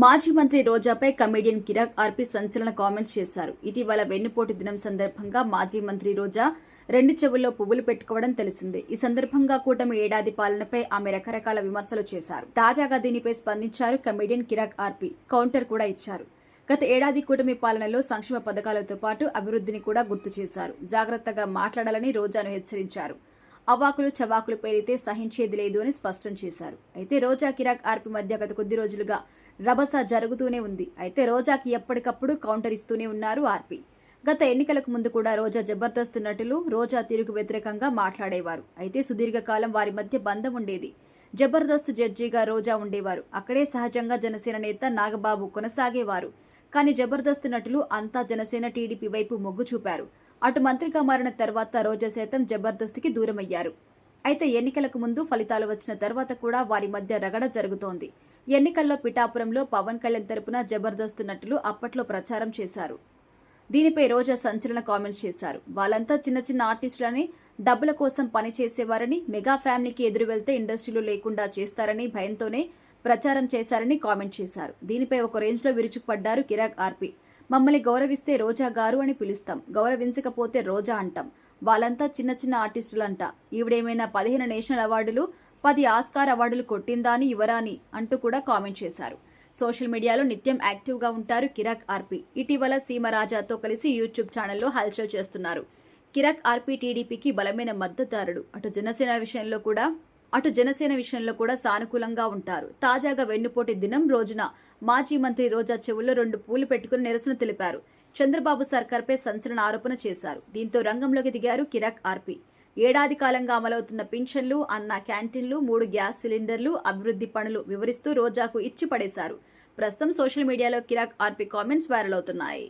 మాజీ మంత్రి రోజాపై కమెడియన్ కిరాక్ ఆర్పి సంచలన కామెంట్స్ చేశారు. ఇటీవల వెన్నుపోటు దినం సందర్భంగా మాజీ మంత్రి రోజా రెండు చెవుల్లో పువ్వులు పెట్టుకోవడం తెలిసిందే. ఈ సందర్భంగా కూటమి ఏడాది పాలనపై ఆమె రకరకాల విమర్శలు చేశారు. తాజాగా దీనిపై స్పందించారు కమెడియన్ కిరాక్ ఆర్పి. కౌంటర్ కూడా ఇచ్చారు. గత ఏడాది కూటమి పాలనలో సంక్షేమ పథకాలతో పాటు అభివృద్ధిని కూడా గుర్తు చేశారు. జాగ్రత్తగా మాట్లాడాలని రోజాను హెచ్చరించారు. అవాకులు చవాకులు పేరితే సహించేది లేదు అని స్పష్టం చేశారు. అయితే రోజా కిరాక్ ఆర్పి మధ్య గత కొద్ది రోజులుగా రభస జరుగుతూనే ఉంది. అయితే రోజాకి ఎప్పటికప్పుడు కౌంటర్ ఇస్తూనే ఉన్నారు ఆర్పి. గత ఎన్నికలకు ముందు కూడా రోజా జబర్దస్త్ నటులు రోజా తీరుకు వ్యతిరేకంగా మాట్లాడేవారు. అయితే సుదీర్ఘకాలం వారి మధ్య బంధం ఉండేది. జబర్దస్త్ జడ్జిగా రోజా ఉండేవారు. అక్కడే సహజంగా జనసేన నేత నాగబాబు కొనసాగేవారు. కానీ జబర్దస్త్ నటులు అంతా జనసేన టీడీపీ వైపు మొగ్గు చూపారు. అటు మంత్రిగా మారిన తర్వాత రోజా సైతం జబర్దస్త్కి దూరమయ్యారు. అయితే ఎన్నికలకు ముందు ఫలితాలు వచ్చిన తర్వాత కూడా వారి మధ్య రగడ జరుగుతోంది. ఎన్నికల్లో పిఠాపురంలో పవన్ కళ్యాణ్ తరపున జబర్దస్త్ నటులు అప్పట్లో ప్రచారం చేశారు. దీనిపై రోజా సంచలన కామెంట్స్ చేశారు. వాళ్ళంతా చిన్న చిన్న ఆర్టిస్టులని డబ్బుల కోసం పని చేసేవారని, మెగా ఫ్యామిలీకి ఎదురు వెళ్తే ఇండస్ట్రీలో లేకుండా చేస్తారని భయంతోనే ప్రచారం చేశారని కామెంట్ చేశారు. దీనిపై ఒక రేంజ్లో విరుచుకుపడ్డారు కిరాక్ ఆర్పి. మమ్మల్ని గౌరవిస్తే రోజా గారు అని పిలుస్తాం, గౌరవించకపోతే రోజా అంటాం. వాళ్ళంతా చిన్న చిన్న ఆర్టిస్టులంట. ఈవిడేమైనా 15 నేషనల్ అవార్డులు 10 ఆస్కార్ అవార్డులు కొట్టిందా అని యువరాని అంటూ కూడా కామెంట్ చేశారు. సోషల్ మీడియాలో నిత్యం యాక్టివ్గా ఉంటారు కిరాక్ ఆర్పి. ఇటీవల సీమరాజాతో కలిసి యూట్యూబ్ ఛానల్లో హల్చల్ చేస్తున్నారు. కిరాక్ ఆర్పి టీడీపీకి బలమైన మద్దతుదారుడు. అటు జనసేన విషయంలో కూడా సానుకూలంగా ఉంటారు. తాజాగా వెన్నుపోటి దినం రోజున మాజీ మంత్రి రోజా చెవుల్లో 2 పూలు పెట్టుకుని నిరసన తెలిపారు. చంద్రబాబు సర్కార్పై సంచలన ఆరోపణ చేశారు. దీంతో రంగంలోకి దిగారు కిరాక్ ఆర్పి. ఏడాది కాలంగా అమలవుతున్న పింఛన్లు, అన్న క్యాంటీన్లు, 3 గ్యాస్ సిలిండర్లు, అభివృద్ధి పనులు వివరిస్తూ రోజాకు ఇచ్చి పడేశారు. ప్రస్తుతం సోషల్ మీడియాలో కిరాక్ ఆర్పి కామెంట్స్ వైరల్ అవుతున్నాయి.